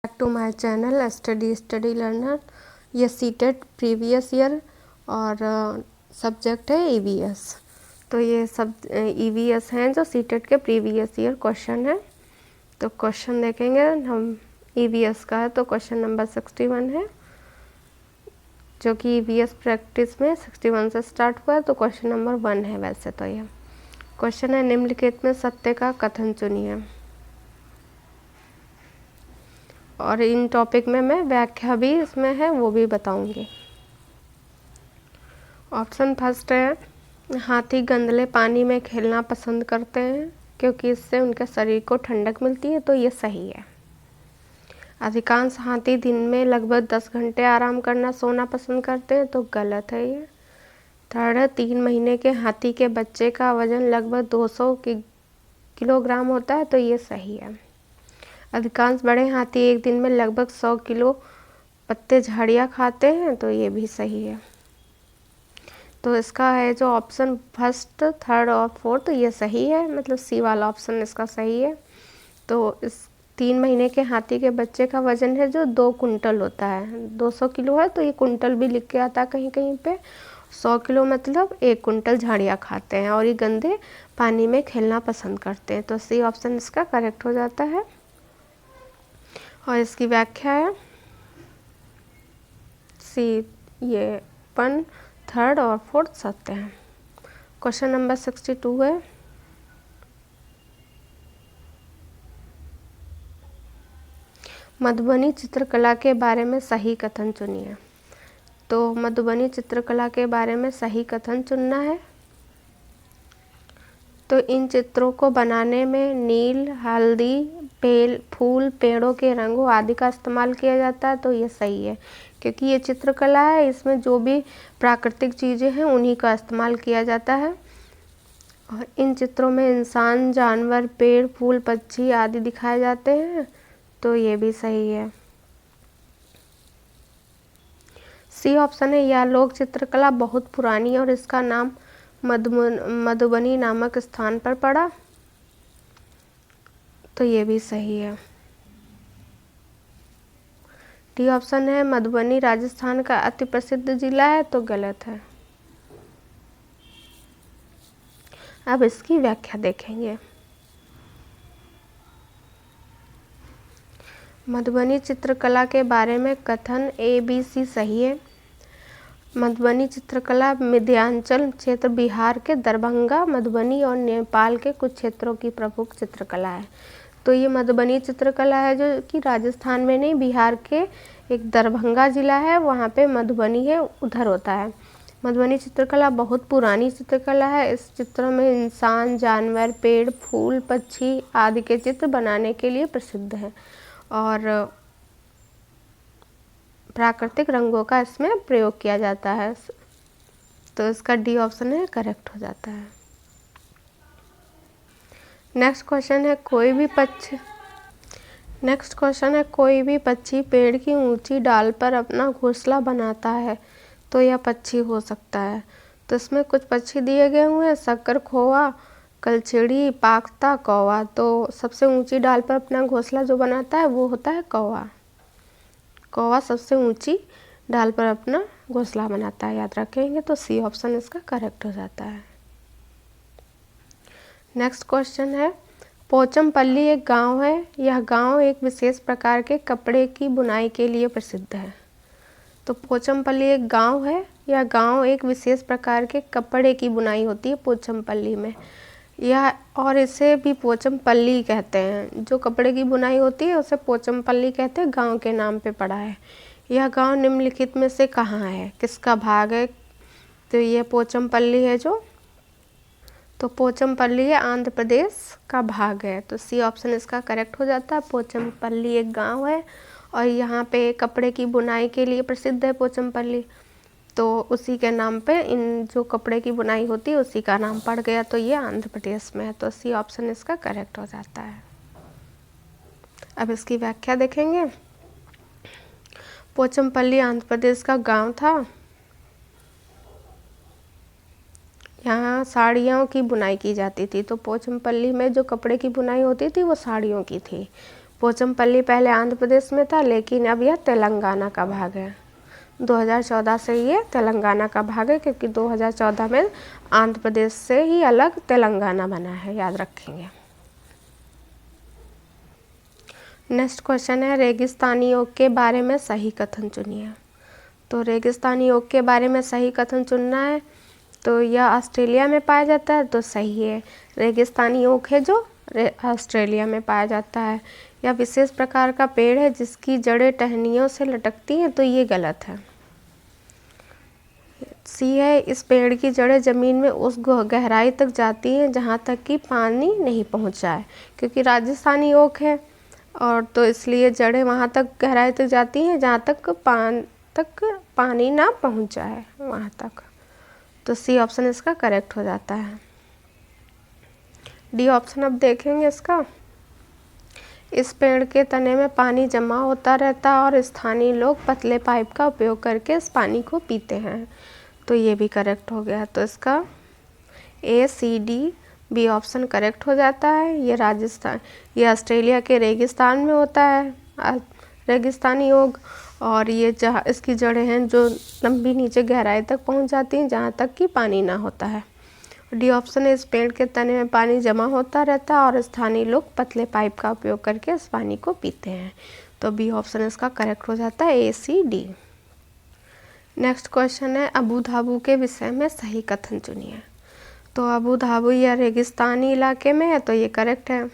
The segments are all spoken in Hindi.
Back to my channel study learner. ये सीटेट प्रीवियस ईयर और सब्जेक्ट है ईवीएस। तो ये सब ईवीएस हैं जो सीटेट के प्रीवियस ईयर क्वेश्चन है। तो क्वेश्चन देखेंगे हम। ईवीएस का है तो क्वेश्चन नंबर 61 है, जो कि ईवीएस प्रैक्टिस में 61 से स्टार्ट हुआ है। तो क्वेश्चन नंबर 1 है। वैसे तो ये क्वेश्चन है, निम्नलिखित में सत्य का कथन चुनिए। और इन टॉपिक में मैं व्याख्या भी इसमें है वो भी बताऊंगी। ऑप्शन फर्स्ट है, हाथी गंदले पानी में खेलना पसंद करते हैं क्योंकि इससे उनके शरीर को ठंडक मिलती है। तो ये सही है। अधिकांश हाथी दिन में लगभग 10 घंटे आराम करना सोना पसंद करते हैं। तो गलत है ये। थर्ड है, 3 महीने के हाथी के बच्चे का वजन लगभग 200 किलोग्राम होता है। तो ये सही है। अधिकांश बड़े हाथी एक दिन में लगभग 100 किलो पत्ते झाड़ियाँ खाते हैं। तो ये भी सही है। तो इसका है जो ऑप्शन फर्स्ट, थर्ड और फोर्थ ये सही है, मतलब सी वाला ऑप्शन इसका सही है। तो इस 3 महीने के हाथी के बच्चे का वजन है जो 2 कुंटल होता है। 200 किलो है तो ये कुंटल भी लिख के आता है कहीं कहीं पे। 100 किलो मतलब 1 कुंटल झाड़ियाँ खाते हैं और ये गंदे पानी में खेलना पसंद करते हैं। तो सी ऑप्शन इसका करेक्ट हो जाता है। और इसकी व्याख्या है सी, ये 1, थर्ड और फोर्थ सत्य है। क्वेश्चन नंबर 62 है, मधुबनी चित्रकला के बारे में सही कथन चुनिए। तो मधुबनी चित्रकला के बारे में सही कथन चुनना है। तो इन चित्रों को बनाने में नील, हल्दी, बेल, फूल, पेड़ों के रंगों आदि का इस्तेमाल किया जाता है। तो ये सही है, क्योंकि ये चित्रकला है, इसमें जो भी प्राकृतिक चीज़ें हैं उन्हीं का इस्तेमाल किया जाता है। और इन चित्रों में इंसान, जानवर, पेड़, फूल, पक्षी आदि दिखाए जाते हैं। तो ये भी सही है। सी ऑप्शन है, यह लोक चित्रकला बहुत पुरानी और इसका नाम मधुबनी नामक स्थान पर पड़ा। तो ये भी सही है। डी ऑप्शन है, मधुबनी राजस्थान का अति प्रसिद्ध जिला है। तो गलत है। अब इसकी व्याख्या देखेंगे। मधुबनी चित्रकला के बारे में कथन ए, बी, सी सही है। मधुबनी चित्रकला मध्यांचल क्षेत्र, बिहार के दरभंगा, मधुबनी और नेपाल के कुछ क्षेत्रों की प्रमुख चित्रकला है। तो ये मधुबनी चित्रकला है जो कि राजस्थान में नहीं, बिहार के एक दरभंगा जिला है, वहाँ पे मधुबनी है, उधर होता है। मधुबनी चित्रकला बहुत पुरानी चित्रकला है। इस चित्र में इंसान, जानवर, पेड़, फूल, पक्षी आदि के चित्र बनाने के लिए प्रसिद्ध है और प्राकृतिक रंगों का इसमें प्रयोग किया जाता है। तो इसका डी ऑप्शन है करेक्ट हो जाता है। नेक्स्ट क्वेश्चन है, कोई भी पक्षी पेड़ की ऊंची डाल पर अपना घोंसला बनाता है। तो यह पक्षी हो सकता है। तो इसमें कुछ पक्षी दिए गए हुए हैं, शक्कर खोवा, कलचिड़ी, पाख्ता, कौवा। तो सबसे ऊंची डाल पर अपना घोंसला जो बनाता है वो होता है कौवा। कौवा सबसे ऊंची डाल पर अपना घोंसला बनाता है, याद रखेंगे। तो सी ऑप्शन इसका करेक्ट हो जाता है। नेक्स्ट क्वेश्चन है, पोचमपल्ली एक गांव है। यह गांव एक विशेष प्रकार के कपड़े की बुनाई के लिए प्रसिद्ध है। तो पोचमपल्ली एक गांव है। यह गांव एक विशेष प्रकार के कपड़े की बुनाई होती है पोचमपल्ली में। यह और इसे भी पोचमपल्ली कहते हैं। जो कपड़े की बुनाई होती है उसे पोचमपल्ली कहते हैं, गांव के नाम पे पड़ा है। यह गांव निम्नलिखित में से कहाँ है, किसका भाग है। तो यह पोचमपल्ली है जो, तो पोचमपल्ली है आंध्र प्रदेश का भाग है। तो सी ऑप्शन इसका करेक्ट हो जाता है। पोचमपल्ली एक गांव है और यहाँ पे कपड़े की बुनाई के लिए प्रसिद्ध है पोचमपल्ली। तो उसी के नाम पे इन जो कपड़े की बुनाई होती है उसी का नाम पड़ गया। तो ये आंध्र प्रदेश में है। तो सी ऑप्शन इसका करेक्ट हो जाता है। अब इसकी व्याख्या देखेंगे। पोचमपल्ली आंध्र प्रदेश का गांव था। यहाँ साड़ियों की बुनाई की जाती थी। तो पोचमपल्ली में जो कपड़े की बुनाई होती थी वो साड़ियों की थी। पोचमपल्ली पहले आंध्र प्रदेश में था, लेकिन अब यह तेलंगाना का भाग है। 2014 से ये तेलंगाना का भाग है, क्योंकि 2014 में आंध्र प्रदेश से ही अलग तेलंगाना बना है, याद रखेंगे। नेक्स्ट क्वेश्चन है, रेगिस्तानी योग के बारे में सही कथन चुनिए। तो रेगिस्तानी योग के बारे में सही कथन चुनना है, तो यह ऑस्ट्रेलिया में पाया जाता है, तो सही है। रेगिस्तानी योग है जो ऑस्ट्रेलिया में पाया जाता है। यह विशेष प्रकार का पेड़ है जिसकी जड़ें टहनियों से लटकती हैं, तो ये गलत है। सी है, इस पेड़ की जड़ें जमीन में उस गहराई तक जाती हैं जहाँ तक कि पानी नहीं पहुँचा है, क्योंकि राजस्थानी ओक है और तो इसलिए जड़ें वहाँ तक गहराई तक जाती हैं जहाँ तक पानी ना पहुँचा है वहाँ तक। तो सी ऑप्शन इसका करेक्ट हो जाता है। डी ऑप्शन अब देखेंगे इसका। इस पेड़ के तने में पानी जमा होता रहता है और स्थानीय लोग पतले पाइप का उपयोग करके इस पानी को पीते हैं, तो ये भी करेक्ट हो गया। तो इसका A C D B option correct हो जाता है। ये ऑस्ट्रेलिया के रेगिस्तान में होता है रेगिस्तानी योग, और ये जहाँ इसकी जड़ें हैं जो लंबी नीचे गहराई तक पहुँच जाती हैं जहाँ तक कि पानी ना होता है। डी ऑप्शन है, इस पेड़ के तने में पानी जमा होता रहता है और स्थानीय लोग पतले पाइप का उपयोग करके इस पानी को पीते हैं, तो बी ऑप्शन इसका करेक्ट हो जाता है, ए सी डी। नेक्स्ट क्वेश्चन है, अबू धाबी के विषय में सही कथन चुनिए। तो अबू धाबी या रेगिस्तानी इलाके में है, तो ये करेक्ट है।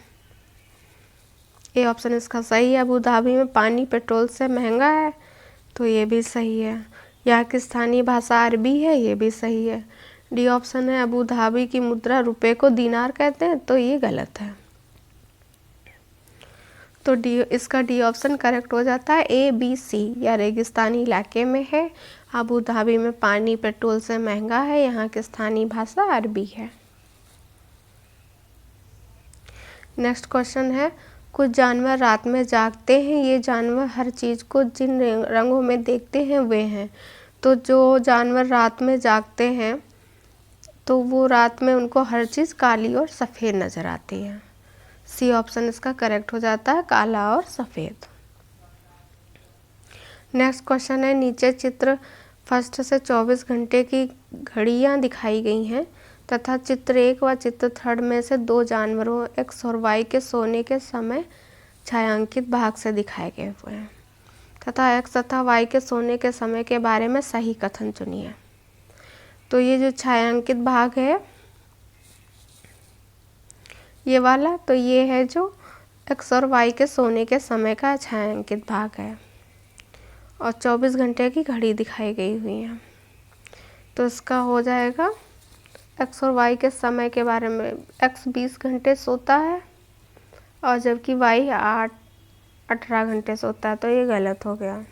ए ऑप्शन इसका सही है। अबू धाबी में पानी पेट्रोल से महंगा है, तो ये भी सही है। यहाँ की स्थानीय भाषा अरबी है, ये भी सही है। डी ऑप्शन है, अबू धाबी की मुद्रा रुपए को दीनार कहते हैं, तो ये गलत है। तो इसका डी ऑप्शन करेक्ट हो जाता है, ए बी सी। या रेगिस्तानी इलाके में है, अबू धाबी में पानी पेट्रोल से महंगा है, यहाँ की स्थानीय भाषा अरबी है। नेक्स्ट क्वेश्चन है, कुछ जानवर रात में जागते हैं, ये जानवर हर चीज़ को जिन रंगों में देखते हैं वे हैं। तो जो जानवर रात में जागते हैं तो वो रात में उनको हर चीज़ काली और सफ़ेद नज़र आती है। सी ऑप्शन इसका करेक्ट हो जाता है, काला और सफ़ेद। नेक्स्ट क्वेश्चन है, नीचे चित्र फर्स्ट से 24 घंटे की घड़ियाँ दिखाई गई हैं तथा चित्र 1 व चित्र 3 में से 2 जानवरों एक्स और वाई के सोने के समय छायांकित भाग से दिखाए गए हुए हैं तथा एक्स तथा वाई के सोने के समय के बारे में सही कथन चुनिए। तो ये जो छायांकित भाग है ये वाला, तो ये है जो एक्स और वाई के सोने के समय का छायांकित भाग है और 24 घंटे की घड़ी दिखाई गई हुई है। तो इसका हो जाएगा एक्स और वाई के समय के बारे में, एक्स 20 घंटे सोता है और जबकि वाई 18 घंटे सोता है, तो ये गलत हो गया।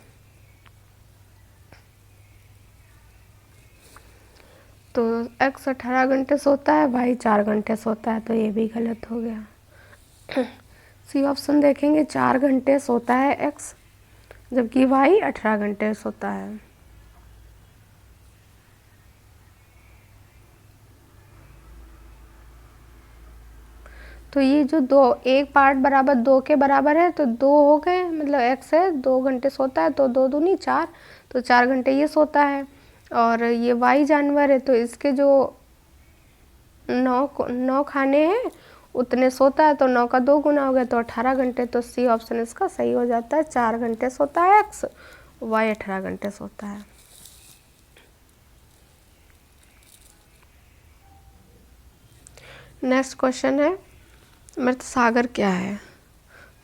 तो एक्स 18 घंटे सोता है, वाई 4 घंटे सोता है, तो ये भी गलत हो गया। सी ऑप्शन देखेंगे, 4 घंटे सोता है एक्स जबकि वाई 18 घंटे सोता है। तो ये जो एक पार्ट बराबर 2 के बराबर है, तो 2 हो गए, मतलब एक्स है 2 घंटे सोता है, तो 2 दूनी 4, तो 4 घंटे ये सोता है। और ये वाई जानवर है, तो इसके जो 9 खाने हैं उतने सोता है, तो 9 का 2 गुना हो गया, तो 18 घंटे। तो सी ऑप्शन इसका सही हो जाता है, 4 घंटे सोता है एक्स, वाई 18 घंटे सोता है। नेक्स्ट क्वेश्चन है, मृत सागर क्या है।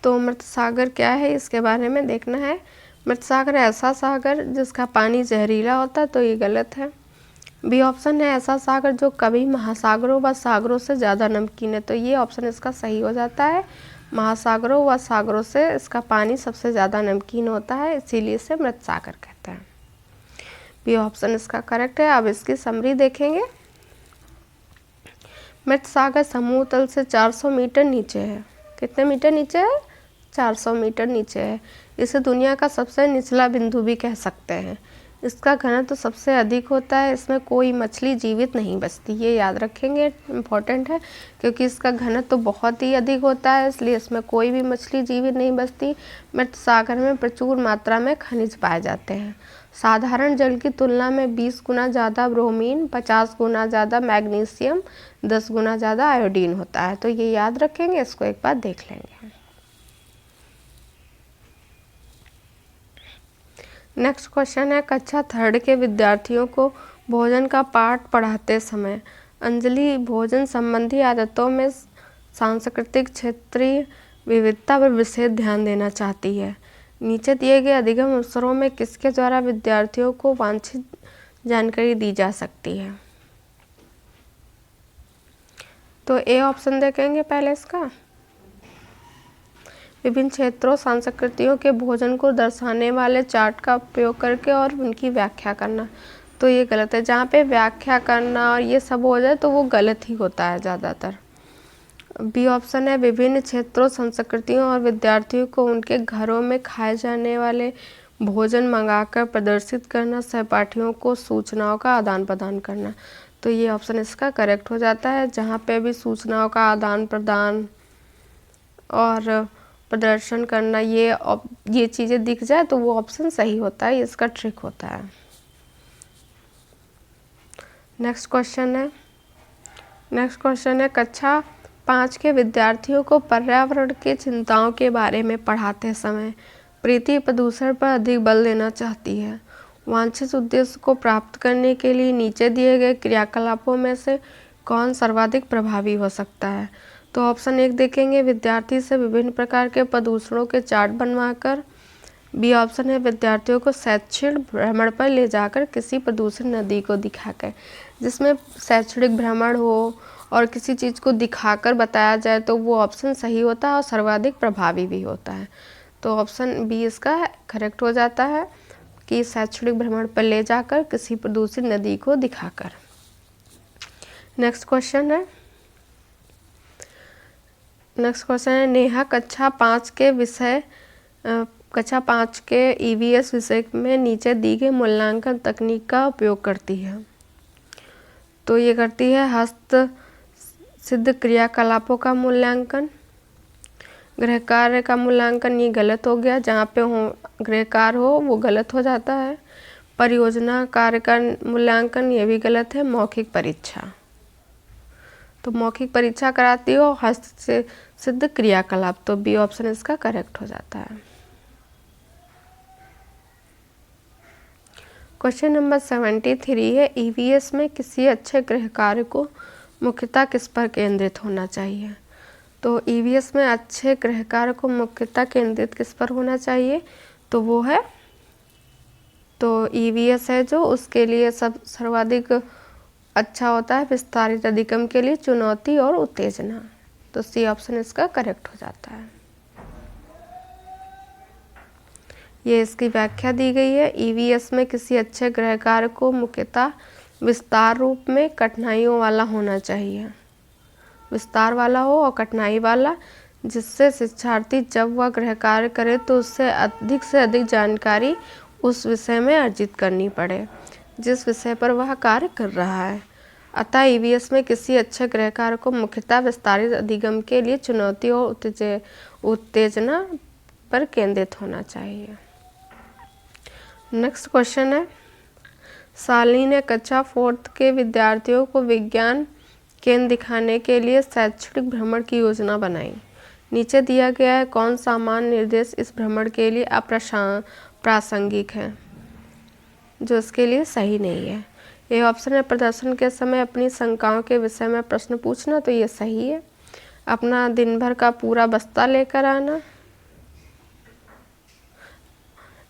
तो मृत सागर क्या है इसके बारे में देखना है। मृत सागर ऐसा सागर जिसका पानी जहरीला होता है, तो ये गलत है। बी ऑप्शन है, ऐसा सागर जो कभी महासागरों व सागरों से ज़्यादा नमकीन है, तो ये ऑप्शन इसका सही हो जाता है। महासागरों व सागरों से इसका पानी सबसे ज़्यादा नमकीन होता है, इसीलिए इसे मृत सागर कहते हैं। बी ऑप्शन इसका करेक्ट है। अब इसकी समरी देखेंगे। मृत सागर समूह तल से 400 मीटर नीचे है। कितने मीटर नीचे है? 400 मीटर नीचे है। इसे दुनिया का सबसे निचला बिंदु भी कह सकते हैं। इसका घनत्व तो सबसे अधिक होता है, इसमें कोई मछली जीवित नहीं बचती। ये याद रखेंगे, इम्पोर्टेंट है, क्योंकि इसका घनत्व तो बहुत ही अधिक होता है, इसलिए इसमें कोई भी मछली जीवित नहीं बचती। मृत सागर में प्रचुर मात्रा में खनिज पाए जाते हैं। साधारण जल की तुलना में 20 गुना ज़्यादा ब्रोमीन, 50 गुना ज़्यादा मैग्नीशियम, 10 गुना ज़्यादा आयोडीन होता है। तो ये याद रखेंगे, इसको एक बार देख लेंगे। नेक्स्ट क्वेश्चन है, कक्षा 3 के विद्यार्थियों को भोजन का पाठ पढ़ाते समय अंजलि भोजन संबंधी आदतों में सांस्कृतिक क्षेत्रीय विविधता पर विशेष ध्यान देना चाहती है। नीचे दिए गए अधिगम अवसरों में किसके द्वारा विद्यार्थियों को वांछित जानकारी दी जा सकती है? तो ए ऑप्शन देखेंगे पहले इसका। विभिन्न क्षेत्रों संस्कृतियों के भोजन को दर्शाने वाले चार्ट का उपयोग करके और उनकी व्याख्या करना। तो ये गलत है। जहाँ पे व्याख्या करना और ये सब हो जाए तो वो गलत ही होता है ज़्यादातर। बी ऑप्शन है, विभिन्न क्षेत्रों संस्कृतियों और विद्यार्थियों को उनके घरों में खाए जाने वाले भोजन मंगाकर प्रदर्शित करना, सहपाठियों को सूचनाओं का आदान प्रदान करना। तो ये ऑप्शन इसका करेक्ट हो जाता है। जहाँ पे भी सूचनाओं का आदान प्रदान और प्रदर्शन करना ये चीज़ें दिख जाए तो वो ऑप्शन सही होता है, इसका ट्रिक होता है। नेक्स्ट क्वेश्चन है, कक्षा 5 के विद्यार्थियों को पर्यावरण की चिंताओं के बारे में पढ़ाते समय प्रीति प्रदूषण पर अधिक बल देना चाहती है। वांछित उद्देश्य को प्राप्त करने के लिए नीचे दिए गए क्रियाकलापों में से कौन सर्वाधिक प्रभावी हो सकता है? तो ऑप्शन 1 देखेंगे, विद्यार्थी से विभिन्न प्रकार के प्रदूषणों के चार्ट बनवाकर। बी ऑप्शन है, विद्यार्थियों को शैक्षणिक भ्रमण पर ले जाकर किसी प्रदूषित नदी को दिखाकर। जिसमें शैक्षणिक भ्रमण हो और किसी चीज़ को दिखाकर बताया जाए तो वो ऑप्शन सही होता है और सर्वाधिक प्रभावी भी होता है। तो ऑप्शन बी इसका करेक्ट हो जाता है कि शैक्षणिक भ्रमण पर ले जाकर किसी प्रदूषित नदी को दिखाकर। नेक्स्ट क्वेश्चन है, नेहा कक्षा 5 के EVS विषय में नीचे दी गई मूल्यांकन तकनीक का उपयोग करती है। तो ये करती है हस्त सिद्ध क्रियाकलापों का मूल्यांकन, गृह कार्य का मूल्यांकन, ये गलत हो गया। जहाँ पे गृह कार्य हो वो गलत हो जाता है। परियोजना कार्य का मूल्यांकन, ये भी गलत है। मौखिक परीक्षा, तो मौखिक परीक्षा कराती हो हस्त से सिद्ध क्रियाकलाप, तो बी ऑप्शन इसका करेक्ट हो जाता है। क्वेश्चन नंबर 73 है, EVS में किसी अच्छे गृह कार्य को मुख्यतः किस पर केंद्रित होना चाहिए? तो EVS में अच्छे गृह कार्य को मुख्यतः केंद्रित किस पर होना चाहिए? तो वो है, तो EVS है जो उसके लिए सर्वाधिक अच्छा होता है विस्तारित अधिगम के लिए चुनौती और उत्तेजना। तो सी ऑप्शन इसका करेक्ट हो जाता है। ये इसकी व्याख्या दी गई है। EVS में किसी अच्छे गृह कार्य को मुख्यतः विस्तार रूप में कठिनाइयों वाला होना चाहिए, विस्तार वाला हो और कठिनाई वाला, जिससे शिक्षार्थी जब वह गृह कार्य करे तो उससे अधिक से अधिक जानकारी उस विषय में अर्जित करनी पड़े जिस विषय पर वह कार्य कर रहा है। अतः EVS में किसी अच्छे गृह कार्य को मुख्यतः विस्तारित अधिगम के लिए चुनौती और उत्तेजना पर केंद्रित होना चाहिए। नेक्स्ट क्वेश्चन है, शालिनी ने कक्षा 4 के विद्यार्थियों को विज्ञान केंद्र दिखाने के लिए शैक्षणिक भ्रमण की योजना बनाई। नीचे दिया गया है कौन सा सामान्य निर्देश इस भ्रमण के लिए अप्रासंगिक है, जो इसके लिए सही नहीं है। ये ऑप्शन है, प्रदर्शन के समय अपनी शंकाओं के विषय में प्रश्न पूछना, तो ये सही है। अपना दिन भर का पूरा बस्ता लेकर आना।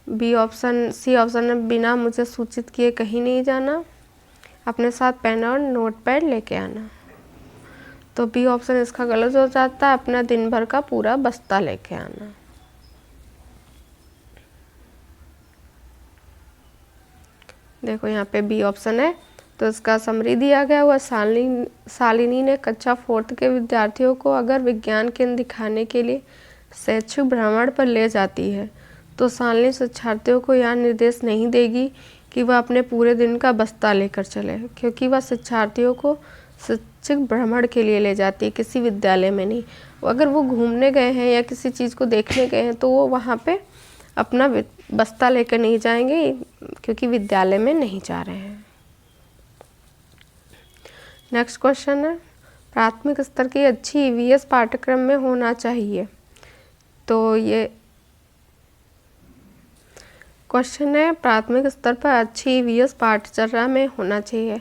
सी ऑप्शन है, बिना मुझे सूचित किए कहीं नहीं जाना। अपने साथ पेन और नोटपैड लेके आना। तो बी ऑप्शन इसका गलत हो जाता है, अपना दिन भर का पूरा बस्ता लेके आना। देखो यहाँ पे बी ऑप्शन है, तो इसका समरी दिया गया हुआ, शालिनी ने कक्षा 4 के विद्यार्थियों को अगर विज्ञान केंद्र दिखाने के लिए शैक्षिक भ्रमण पर ले जाती है तो सालनी शिक्षार्थियों को यह निर्देश नहीं देगी कि वह अपने पूरे दिन का बस्ता लेकर चले, क्योंकि वह शिक्षार्थियों को शैक्षिक भ्रमण के लिए ले जाती है, किसी विद्यालय में नहीं। अगर वो घूमने गए हैं या किसी चीज़ को देखने गए हैं तो वो वहाँ पे अपना बस्ता लेकर नहीं जाएंगे, क्योंकि विद्यालय में नहीं जा रहे हैं। नेक्स्ट क्वेश्चन है, प्राथमिक स्तर की अच्छी ईवीएस पाठ्यक्रम में होना चाहिए। तो ये क्वेश्चन है, प्राथमिक स्तर पर अच्छी ईवीएस पाठचर्या में होना चाहिए।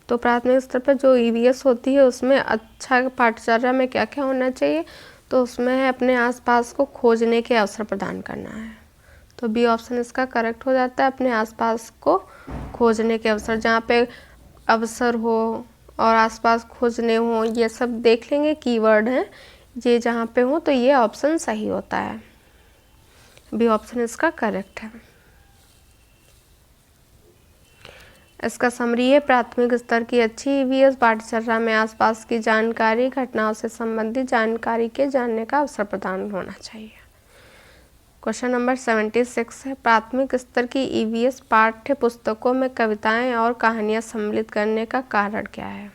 तो प्राथमिक स्तर पर जो ईवीएस होती है उसमें अच्छा पाठचर्या में क्या क्या होना चाहिए, तो उसमें है अपने आसपास को खोजने के अवसर प्रदान करना है। तो बी ऑप्शन इसका करेक्ट हो जाता है, अपने आसपास को खोजने के अवसर, जहाँ पे अवसर हो और आसपास खोजने हो, ये सब देख लेंगे, कीवर्ड हैं ये जहाँ पे हो, तो ये ऑप्शन सही होता है। बी ऑप्शन इसका करेक्ट है। इसका समरी है, प्राथमिक स्तर की अच्छी ईवीएस पाठचर्या में आसपास की जानकारी, घटनाओं से संबंधित जानकारी के जानने का अवसर प्रदान होना चाहिए। क्वेश्चन नंबर 76 है, प्राथमिक स्तर की ईवीएस पाठ्य पुस्तकों में कविताएं और कहानियां सम्मिलित करने का कारण क्या है।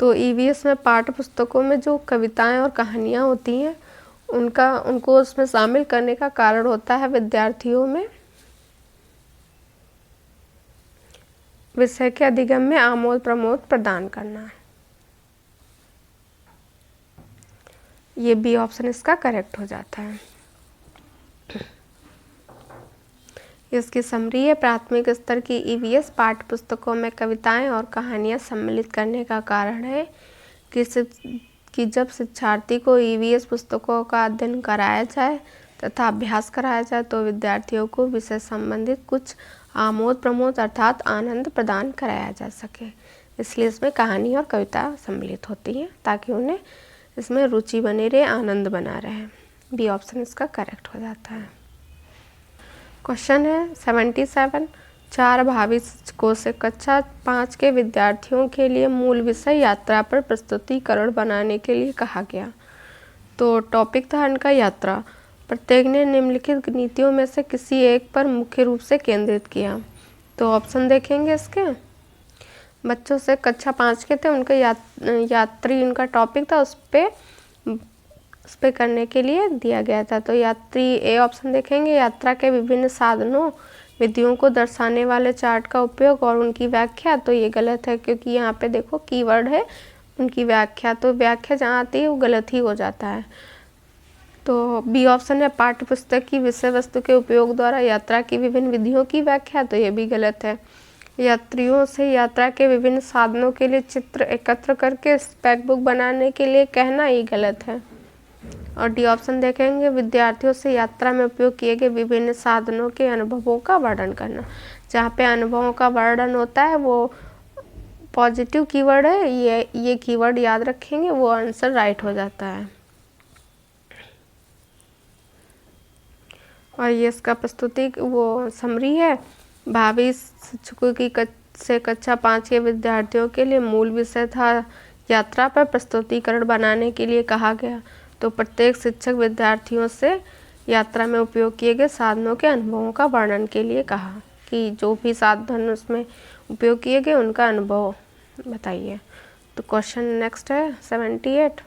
तो ईवीएस में पाठ्य पुस्तकों में जो कविताएं और कहानियां होती हैं उनको उसमें शामिल करने का कारण होता है विद्यार्थियों में विषय के अधिगम में आमोद प्रमोद प्रदान करना। ये बी ऑप्शन इसका करेक्ट हो जाता है। इसकी समरी है, प्राथमिक स्तर की ईवीएस पाठ्य पुस्तकों में कविताएं और कहानियां सम्मिलित करने का कारण है कि जब शिक्षार्थी को ईवीएस पुस्तकों का अध्ययन कराया जाए तथा अभ्यास कराया जाए तो विद्यार्थियों को विषय संबंधित कुछ आमोद प्रमोद अर्थात आनंद प्रदान कराया जा सके। इसलिए इसमें कहानी और कविता सम्मिलित होती हैं ताकि उन्हें इसमें रुचि बनी रहे, आनंद बना रहे। बी ऑप्शन इसका करेक्ट हो जाता है। क्वेश्चन है 77, 4 भावी शिक्षकों से कक्षा 5 के विद्यार्थियों के लिए मूल विषय यात्रा पर प्रस्तुतिकरण बनाने के लिए कहा गया। तो टॉपिक था इनका यात्रा। प्रत्येक ने निम्नलिखित नीतियों में से किसी एक पर मुख्य रूप से केंद्रित किया। तो ऑप्शन देखेंगे इसके, बच्चों से कक्षा 5 के थे, उनके यात्री उनका टॉपिक था, उस पे करने के लिए दिया गया था। तो यात्री ए ऑप्शन देखेंगे, यात्रा के विभिन्न साधनों विधियों को दर्शाने वाले चार्ट का उपयोग और उनकी व्याख्या। तो ये गलत है, क्योंकि यहाँ पे देखो कीवर्ड है उनकी व्याख्या, तो व्याख्या जहाँ आती है वो गलत ही हो जाता है। तो बी ऑप्शन है, पाठ्य पुस्तक की विषय वस्तु के उपयोग द्वारा यात्रा की विभिन्न विधियों की व्याख्या। तो ये भी गलत है। यात्रियों से यात्रा के विभिन्न साधनों के लिए चित्र एकत्र करके स्पेक बुक बनाने के लिए कहना, ये गलत है। और डी ऑप्शन देखेंगे, विद्यार्थियों से यात्रा में उपयोग किए गए विभिन्न साधनों के अनुभवों का वर्णन करना। जहाँ पे अनुभवों का वर्णन होता है वो पॉजिटिव कीवर्ड है, ये कीवर्ड याद रखेंगे, वो आंसर राइट हो जाता है। और ये इसका प्रस्तुति वो समरी है, भावी शिक्षकों की से कक्षा 5 के विद्यार्थियों के लिए मूल विषय था यात्रा पर प्रस्तुतिकरण बनाने के लिए कहा गया। तो प्रत्येक शिक्षक विद्यार्थियों से यात्रा में उपयोग किए गए साधनों के अनुभवों का वर्णन के लिए कहा कि जो भी साधन उसमें उपयोग किए गए उनका अनुभव बताइए। तो क्वेश्चन नेक्स्ट है 78,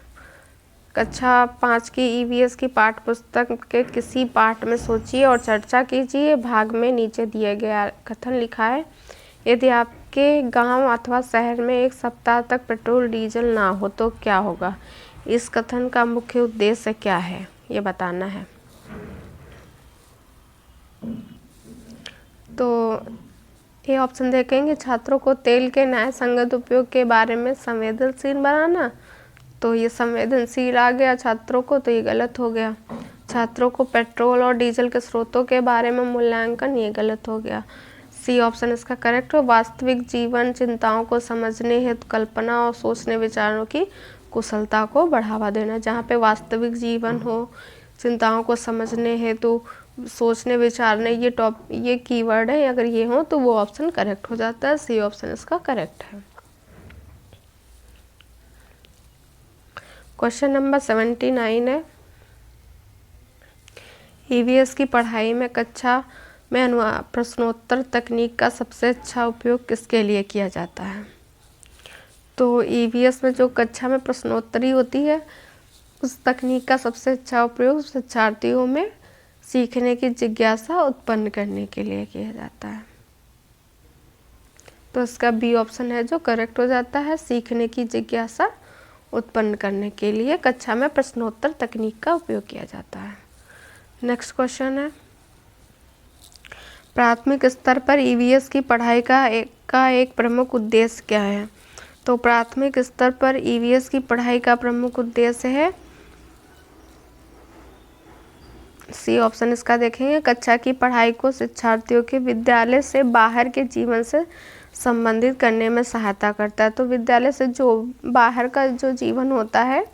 कक्षा 5 की ईवीएस की पाठ्य पुस्तक के किसी पाठ में सोचिए और चर्चा कीजिए। भाग में नीचे दिया गया कथन लिखा है, यदि आपके गांव अथवा शहर में 1 सप्ताह तक पेट्रोल डीजल ना हो तो क्या होगा। इस कथन का मुख्य उद्देश्य क्या है, ये बताना है। तो ये ऑप्शन देखेंगे, छात्रों को तेल के न्याय संगत उपयोग के बारे में संवेदनशील बनाना। तो ये संवेदनशील आ गया छात्रों को, तो ये गलत हो गया। छात्रों को पेट्रोल और डीजल के स्रोतों के बारे में मूल्यांकन, ये गलत हो गया। सी ऑप्शन इसका करेक्ट हो, वास्तविक जीवन चिंताओं को समझने हेतु कल्पना और सोचने विचारों की कुशलता को बढ़ावा देना। जहाँ पे वास्तविक जीवन हो, चिंताओं को समझने हेतु सोचने विचारने, ये कीवर्ड है, अगर ये हो तो वो ऑप्शन करेक्ट हो जाता है। सी ऑप्शन इसका करेक्ट है। क्वेश्चन नंबर 79 है, ईवीएस की पढ़ाई में कक्षा में प्रश्नोत्तर तकनीक का सबसे अच्छा उपयोग किसके लिए किया जाता है? तो ईवीएस में जो कक्षा में प्रश्नोत्तरी होती है उस तकनीक का सबसे अच्छा उपयोग शिक्षार्थियों में सीखने की जिज्ञासा उत्पन्न करने के लिए किया जाता है। तो इसका बी ऑप्शन है जो करेक्ट हो जाता है, सीखने की जिज्ञासा उत्पन्न करने के लिए कक्षा में प्रश्नोत्तर तकनीक का उपयोग किया जाता है। नेक्स्ट क्वेश्चन है, प्राथमिक स्तर पर ईवीएस की पढ़ाई का एक प्रमुख उद्देश्य क्या है? तो प्राथमिक स्तर पर ईवीएस की पढ़ाई का प्रमुख उद्देश्य है, सी ऑप्शन इसका देखेंगे, कक्षा की पढ़ाई को शिक्षार्थियों के विद्यालय से बाहर के जीवन से संबंधित करने में सहायता करता है। तो विद्यालय से जो बाहर का जो जीवन होता है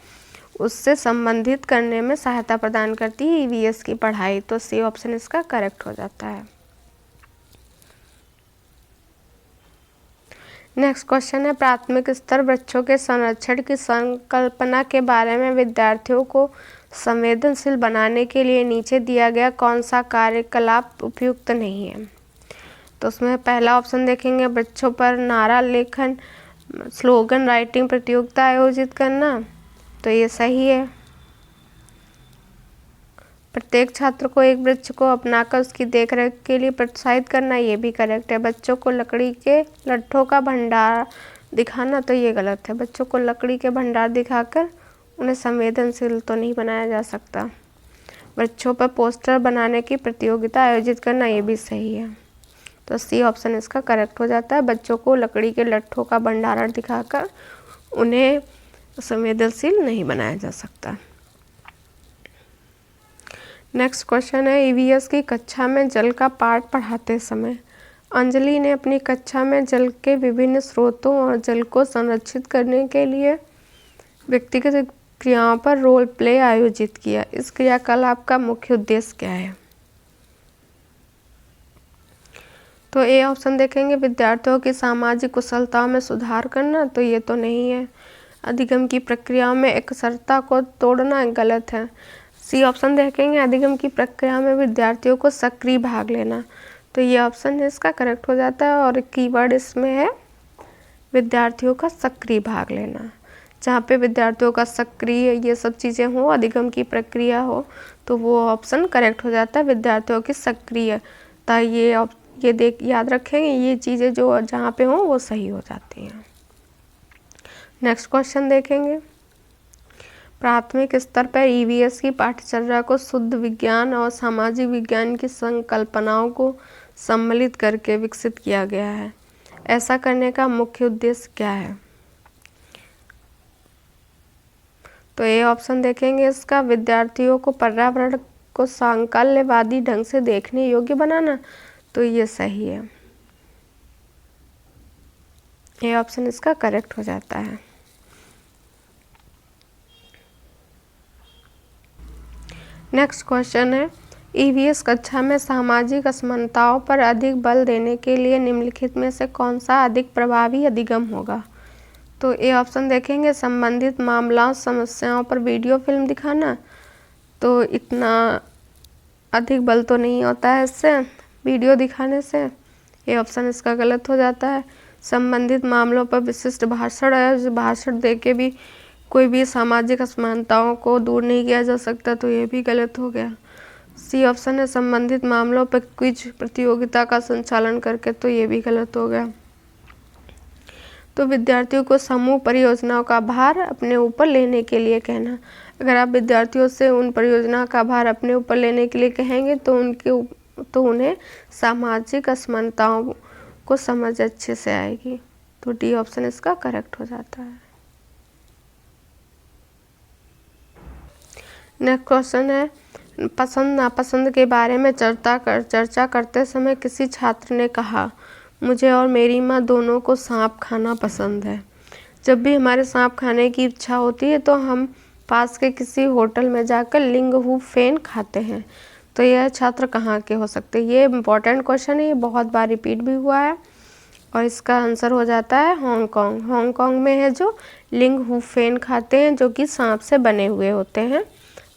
उससे संबंधित करने में सहायता प्रदान करती है ईवीएस की पढ़ाई। तो सी ऑप्शन इसका करेक्ट हो जाता है। नेक्स्ट क्वेश्चन है, प्राथमिक स्तर वृक्षों के संरक्षण की संकल्पना के बारे में विद्यार्थियों को संवेदनशील बनाने के लिए नीचे दिया गया कौन सा कार्यकलाप उपयुक्त नहीं है? तो उसमें पहला ऑप्शन देखेंगे, वृक्षों पर नारा लेखन स्लोगन राइटिंग प्रतियोगिता आयोजित करना। तो ये सही है। प्रत्येक छात्र को एक वृक्ष को अपनाकर उसकी देखरेख के लिए प्रोत्साहित करना, ये भी करेक्ट है। बच्चों को लकड़ी के लट्ठों का भंडार दिखाना, तो ये गलत है। बच्चों को लकड़ी के भंडार दिखाकर उन्हें संवेदनशील तो नहीं बनाया जा सकता। वृक्षों पर पोस्टर बनाने की प्रतियोगिता आयोजित करना, ये भी सही है। तो सी ऑप्शन इसका करेक्ट हो जाता है, बच्चों को लकड़ी के लट्ठों का भंडारण दिखाकर उन्हें संवेदनशील नहीं बनाया जा सकता। नेक्स्ट क्वेश्चन है, ईवीएस की कक्षा में जल का पाठ पढ़ाते समय अंजलि ने अपनी कक्षा में जल के विभिन्न स्रोतों और जल को संरक्षित करने के लिए व्यक्तिगत क्रियाओं पर रोल प्ले आयोजित किया। इस क्रियाकलाप का मुख्य उद्देश्य क्या है? तो ए ऑप्शन देखेंगे, विद्यार्थियों की सामाजिक कुशलताओं में सुधार करना। तो ये तो नहीं है। अधिगम की प्रक्रिया में एकसरता को तोड़ना, गलत है। सी ऑप्शन देखेंगे, अधिगम की प्रक्रिया में विद्यार्थियों को सक्रिय भाग लेना। तो ये ऑप्शन है इसका करेक्ट हो जाता है और कीवर्ड इसमें है विद्यार्थियों का सक्रिय भाग लेना। जहाँ पे विद्यार्थियों का सक्रिय ये सब चीज़ें हो, अधिगम की प्रक्रिया हो, तो वो ऑप्शन करेक्ट हो जाता है, विद्यार्थियों की सक्रियता। ये याद रखेंगे, ये चीज़ें जो जहाँ पे हों वो सही हो जाती हैं। नेक्स्ट क्वेश्चन देखेंगे, प्राथमिक स्तर पर ईवीएस की पाठ्यचर्या को शुद्ध विज्ञान और सामाजिक विज्ञान की संकल्पनाओं को सम्मिलित करके विकसित किया गया है। ऐसा करने का मुख्य उद्देश्य क्या है? तो ये ऑप्शन देखेंगे इसका, विद्यार्थियों को पर्यावरण को सांकल्यवादी ढंग से देखने योग्य बनाना। तो ये सही है। ये ऑप्शन इसका करेक्ट हो जाता है। नेक्स्ट क्वेश्चन है, ईवीएस कक्षा में सामाजिक असमानताओं पर अधिक बल देने के लिए निम्नलिखित में से कौन सा अधिक प्रभावी अधिगम होगा? तो ए ऑप्शन देखेंगे, संबंधित मामलों समस्याओं पर वीडियो फिल्म दिखाना। तो इतना अधिक बल तो नहीं होता है इससे वीडियो दिखाने से। ये ऑप्शन इसका गलत हो जाता है। संबंधित मामलों पर विशिष्ट भाषण दे के भी कोई भी सामाजिक असमानताओं को दूर नहीं किया जा सकता। तो ये भी गलत हो गया। सी ऑप्शन है, संबंधित मामलों पर क्विज प्रतियोगिता का संचालन करके। तो ये भी गलत हो गया। तो विद्यार्थियों को समूह परियोजनाओं का भार अपने ऊपर लेने के लिए कहना। अगर आप विद्यार्थियों से उन परियोजना का भार अपने ऊपर लेने के लिए कहेंगे तो उन्हें सामाजिक असमानताओं को समझ अच्छे से आएगी। तो डी ऑप्शन इसका करेक्ट हो जाता है। नेक्स्ट क्वेश्चन है, पसंद नापसंद के बारे में चर्चा करते समय किसी छात्र ने कहा, मुझे और मेरी माँ दोनों को सांप खाना पसंद है। जब भी हमारे सांप खाने की इच्छा होती है तो हम पास के किसी होटल में जाकर लिंग हू फेन खाते हैं। तो यह छात्र कहाँ के हो सकते हैं? ये इम्पोर्टेंट क्वेश्चन है, ये बहुत बार रिपीट भी हुआ है और इसका आंसर हो जाता है हांगकांग में है जो लिंग हू फेन खाते हैं, जो कि सांप से बने हुए होते हैं।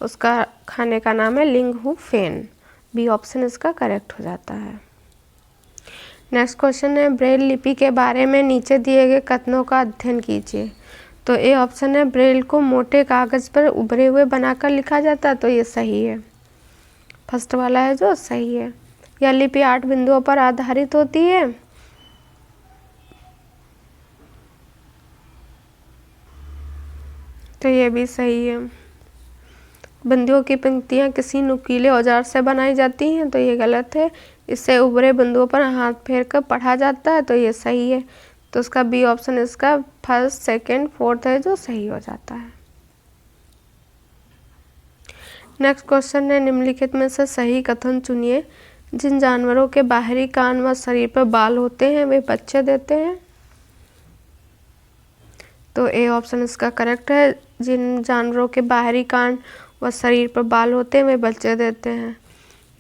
उसका खाने का नाम है लिंगहू फेन। बी ऑप्शन इसका करेक्ट हो जाता है। नेक्स्ट क्वेश्चन है ब्रेल लिपि के बारे में नीचे दिए गए कथनों का अध्ययन कीजिए। तो ए ऑप्शन है ब्रेल को मोटे कागज पर उभरे हुए बनाकर लिखा जाता है, तो ये सही है। फर्स्ट वाला है जो सही है। यह लिपि 8 बिंदुओं पर आधारित होती है। तो ये भी सही है। बिंदुओं की पंक्तियाँ किसी नुकीले औजार से बनाई जाती हैं, तो ये गलत है। इससे उभरे बिंदुओं पर हाथ फेर कर पढ़ा जाता है, तो ये सही है। तो उसका बी ऑप्शन इसका फर्स्ट, सेकंड, फोर्थ है जो सही हो जाता है। नेक्स्ट क्वेश्चन है निम्नलिखित में से सही कथन चुनिए। जिन जानवरों के बाहरी कान व शरीर पर बाल होते हैं वे बच्चे देते हैं। तो ए ऑप्शन इसका करेक्ट है। जिन जानवरों के बाहरी कान व शरीर पर बाल होते हैं वे बच्चे देते हैं।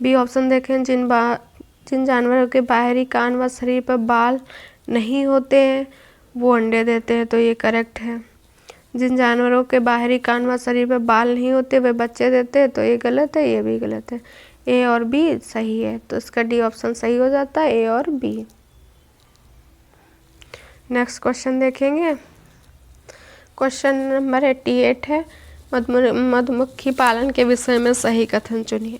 बी ऑप्शन देखें, जिन जानवरों के बाहरी कान व शरीर पर बाल नहीं होते हैं वो अंडे देते हैं, तो ये करेक्ट है। जिन जानवरों के बाहरी कान व शरीर पर बाल नहीं होते वे बच्चे देते हैं, तो ये गलत है, ये भी गलत है। ए और बी सही है, तो इसका डी ऑप्शन सही हो जाता है, ए और बी। नेक्स्ट क्वेश्चन देखेंगे। क्वेश्चन नंबर 88 है मधुमक्खी पालन के विषय में सही कथन चुनिए।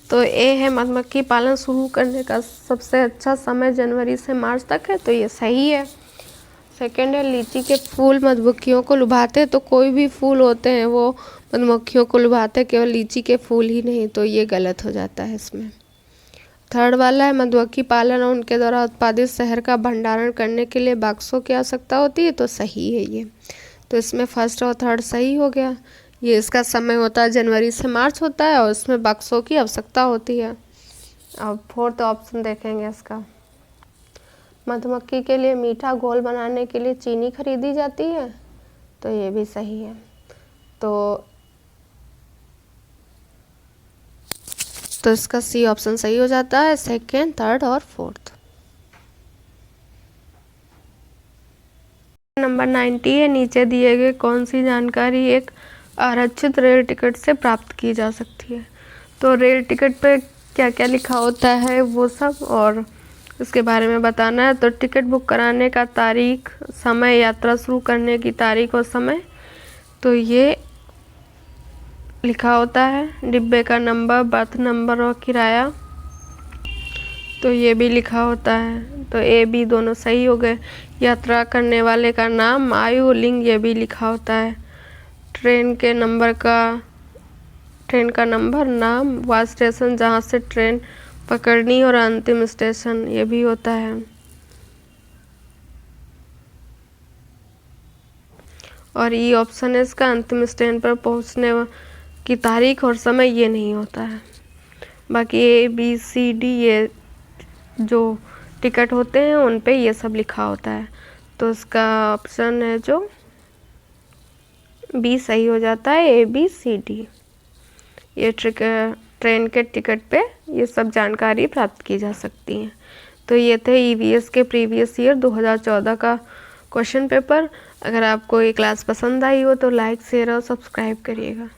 तो ए है मधुमक्खी पालन शुरू करने का सबसे अच्छा समय जनवरी से मार्च तक है, तो ये सही है। सेकेंड है लीची के फूल मधुमक्खियों को लुभाते, तो कोई भी फूल होते हैं वो मधुमक्खियों को लुभाते, केवल लीची के फूल ही नहीं, तो ये गलत हो जाता है इसमें। थर्ड वाला है मधुमक्खी पालन और उनके द्वारा उत्पादित शहद का भंडारण करने के लिए बक्सों की आवश्यकता होती है, तो सही है ये। तो इसमें फर्स्ट और थर्ड सही हो गया। ये इसका समय होता है जनवरी से मार्च होता है और इसमें बक्सों की आवश्यकता होती है। अब फोर्थ ऑप्शन देखेंगे इसका। मधुमक्खी के लिए मीठा घोल बनाने के लिए चीनी खरीदी जाती है, तो ये भी सही है। तो इसका सी ऑप्शन सही हो जाता है, सेकेंड, थर्ड और फोर्थ। नंबर 90 है नीचे दिए गए कौन सी जानकारी एक आरक्षित रेल टिकट से प्राप्त की जा सकती है। तो रेल टिकट पे क्या क्या लिखा होता है वो सब और इसके बारे में बताना है। तो टिकट बुक कराने का तारीख, समय, यात्रा शुरू करने की तारीख और समय, तो ये लिखा होता है। डिब्बे का नंबर, बर्थ नंबर और किराया, तो ये भी लिखा होता है। तो ए बी दोनों सही हो गए। यात्रा करने वाले का नाम, आयु, लिंग, ये भी लिखा होता है। ट्रेन का नंबर, नाम, वह स्टेशन जहाँ से ट्रेन पकड़नी और अंतिम स्टेशन, ये भी होता है। और ई ऑप्शन है इसका अंतिम स्टेशन पर पहुँचने की तारीख और समय, ये नहीं होता है। बाकी ए बी सी डी ये जो टिकट होते हैं उन पे ये सब लिखा होता है। तो इसका ऑप्शन है जो बी सही हो जाता है, ए बी सी डी। ये ट्रेन के टिकट पे ये सब जानकारी प्राप्त की जा सकती है। तो ये थे ईवीएस के प्रीवियस ईयर 2014 का क्वेश्चन पेपर। अगर आपको ये क्लास पसंद आई हो तो लाइक, शेयर और सब्सक्राइब करिएगा।